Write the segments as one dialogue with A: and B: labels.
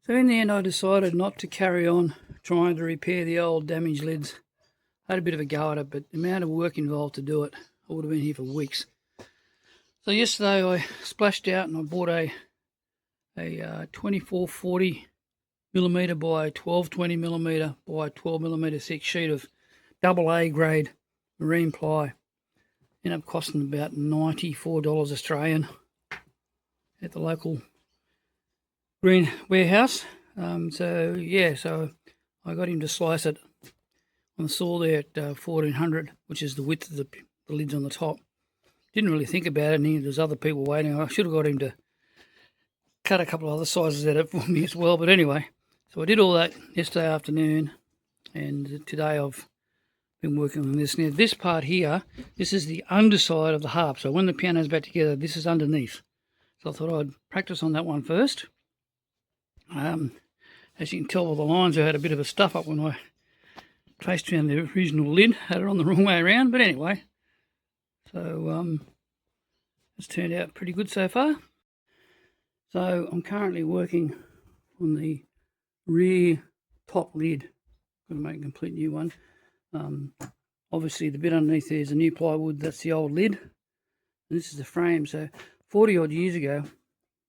A: So in the end I decided not to carry on trying to repair the old damaged lids. I had a bit of a go at it, but the amount of work involved to do it, I would have been here for weeks. So yesterday I splashed out and I bought a 2440 millimetre by 1220 millimetre by 12 millimetre thick sheet of AA grade marine ply. Ended up costing about $94 Australian at the local green warehouse. So I got him to slice it on the saw there at 1400, which is the width of the lids on the top. Didn't really think about it, and there's other people waiting. I should have got him to cut a couple of other sizes out of it for me as well. But anyway, so I did all that yesterday afternoon, and today I've been working on this. Now this part here, this is the underside of the harp. So when the piano's back together, this is underneath. So I thought I'd practice on that one first. As you can tell by the lines, I had a bit of a stuff up when I traced around the original lid. Had it on the wrong way around, but anyway. So it's turned out pretty good so far. So I'm currently working on the rear top lid. I'm going to make a complete new one. Obviously the bit underneath there is a new plywood. That's the old lid. And this is the frame. So 40 odd years ago,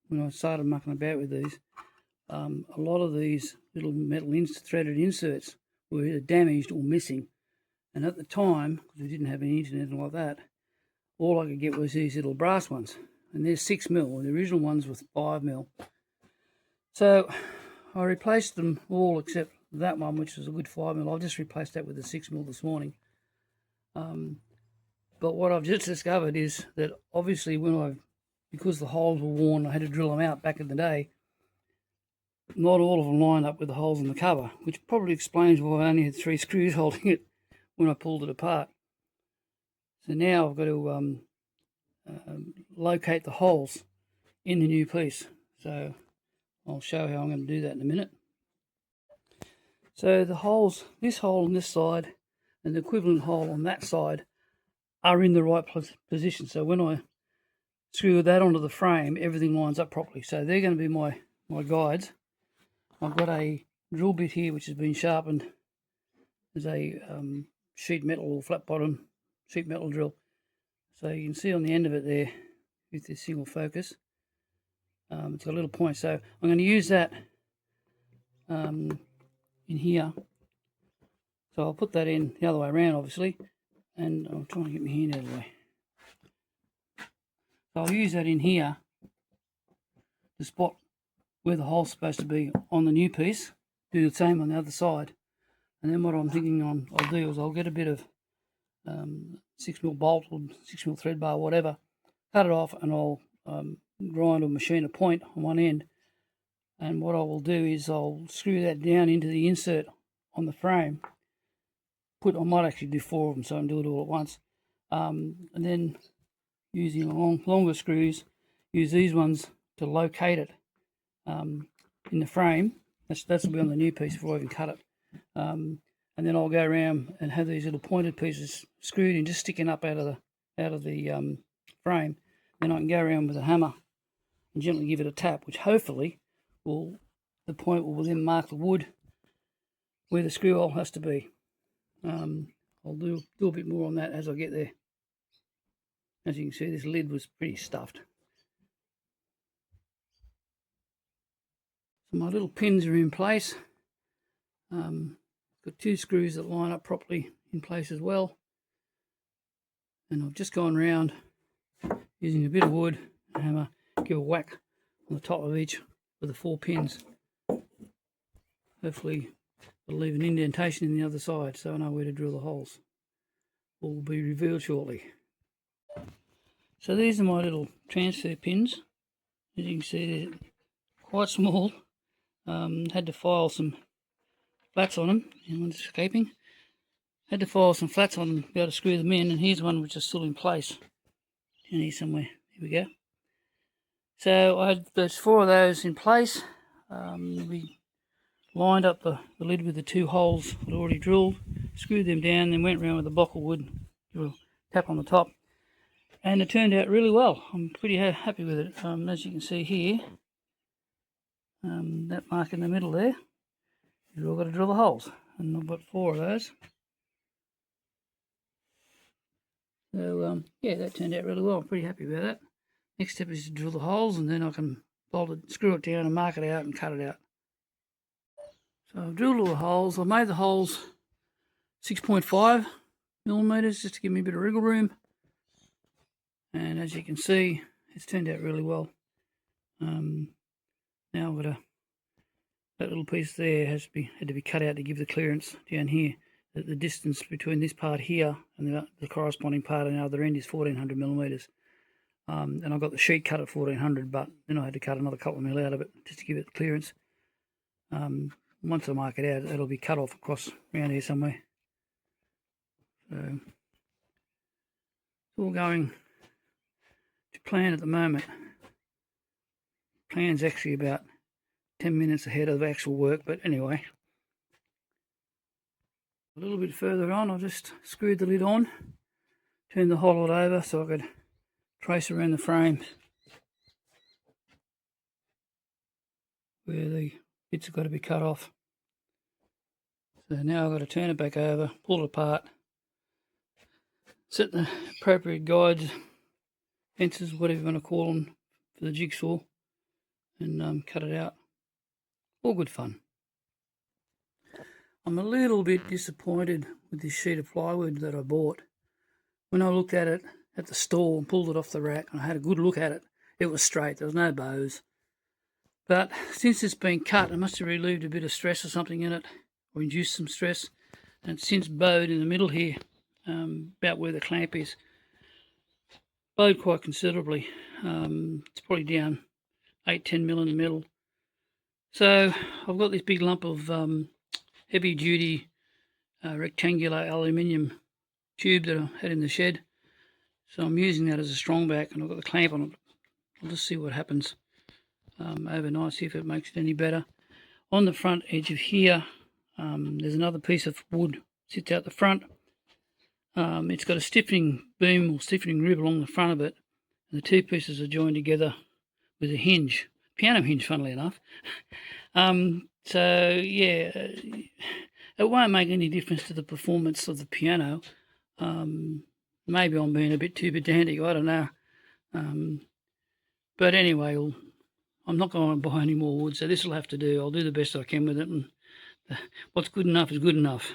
A: when I started mucking about with these, a lot of these little metal threaded inserts were either damaged or missing. And at the time, because we didn't have any internet like that, all I could get was these little brass ones. And they're 6mm. The original ones were 5mm. So I replaced them all except that one, which was a good 5mm. I've just replaced that with a 6mm this morning. But what I've just discovered is that obviously because the holes were worn, I had to drill them out back in the day. Not all of them lined up with the holes in the cover, which probably explains why I only had 3 screws holding it when I pulled it apart. So now I've got to locate the holes in the new piece. So I'll show how I'm going to do that in a minute. So the holes, this hole on this side and the equivalent hole on that side, are in the right position. So when I screw that onto the frame, everything lines up properly. So they're going to be my guides. I've got a drill bit here which has been sharpened. There's a sheet metal or flat bottom sheet metal drill. So you can see on the end of it there with this single focus, it's got a little point. So I'm going to use that in here. So I'll put that in the other way around, obviously, and I'm trying to get my hand out of the way. So I'll use that in here to spot where the hole's supposed to be on the new piece. Do the same on the other side. And then what I'm thinking I'll do is I'll get a bit of 6mm bolt or 6mm thread bar, whatever, cut it off, and I'll grind or machine a point on one end. And what I will do is I'll screw that down into the insert on the frame. I might actually do 4 of them, so I can do it all at once. And then using longer screws, use these ones to locate it in the frame. That will be on the new piece before I even cut it. And then I'll go around and have these little pointed pieces screwed in, just sticking up out of the frame. Then I can go around with a hammer and gently give it a tap, which hopefully the point will then mark the wood where the screw hole has to be. I'll do a bit more on that as I get there. As you can see, this lid was pretty stuffed. So my little pins are in place. Got 2 screws that line up properly in place as well. And I've just gone round using a bit of wood, a hammer, give a whack on the top of each with the 4 pins. Hopefully it'll leave an indentation in the other side so I know where to drill the holes. All will be revealed shortly. So these are my little transfer pins. As you can see, they're quite small. Had to file some flats on them. One's escaping. Had to file some flats on them to be able to screw them in, and here's one which is still in place. Down here somewhere. Here we go. So I had those 4 of those in place. We lined up the lid with the 2 holes I'd already drilled, screwed them down, then went around with a block of wood, give a tap on the top, and it turned out really well. I'm pretty happy with it. As you can see here, that mark in the middle there, you've all got to drill the holes, and I've got 4 of those. So yeah, that turned out really well. I'm pretty happy about that. Next step is to drill the holes, and then I can bolt it, screw it down and mark it out and cut it out. So I've drilled all the holes. I've made the holes 6.5 millimeters just to give me a bit of wriggle room. And as you can see, it's turned out really well. Now I've got that little piece there had to be cut out to give the clearance down here. The distance between this part here and the corresponding part on the other end is 1400 millimeters. And I got the sheet cut at 1400, but then I had to cut another couple of mil out of it just to give it clearance. Once I mark it out, it'll be cut off across around here somewhere. So it's all going to plan at the moment. Plan's actually about 10 minutes ahead of actual work, but anyway. A little bit further on, I just screwed the lid on, turned the whole lot over so I could trace around the frame where the bits have got to be cut off. So now I've got to turn it back over, pull it apart, set the appropriate guides, fences, whatever you want to call them, for the jigsaw, and cut it out. All good fun. I'm a little bit disappointed with this sheet of plywood that I bought. When I looked at it at the store and pulled it off the rack and I had a good look at it, it was straight, there was no bows. But since it's been cut, it must have relieved a bit of stress or something in it, or induced some stress, and it's since bowed in the middle here, about where the clamp is. Bowed quite considerably. It's probably down 8-10 mil in the middle. So I've got this big lump of heavy duty rectangular aluminium tube that I had in the shed, so I'm using that as a strong back, and I've got the clamp on it. I'll just see what happens overnight, see if it makes it any better. On the front edge of here, there's another piece of wood sits out the front. It's got a stiffening beam or stiffening rib along the front of it, and the two pieces are joined together with a hinge, piano hinge, funnily enough. So yeah, it won't make any difference to the performance of the piano. Maybe I'm being a bit too pedantic, I don't know. But anyway, I'm not going to buy any more wood, so this will have to do. I'll do the best I can with it, and what's good enough is good enough.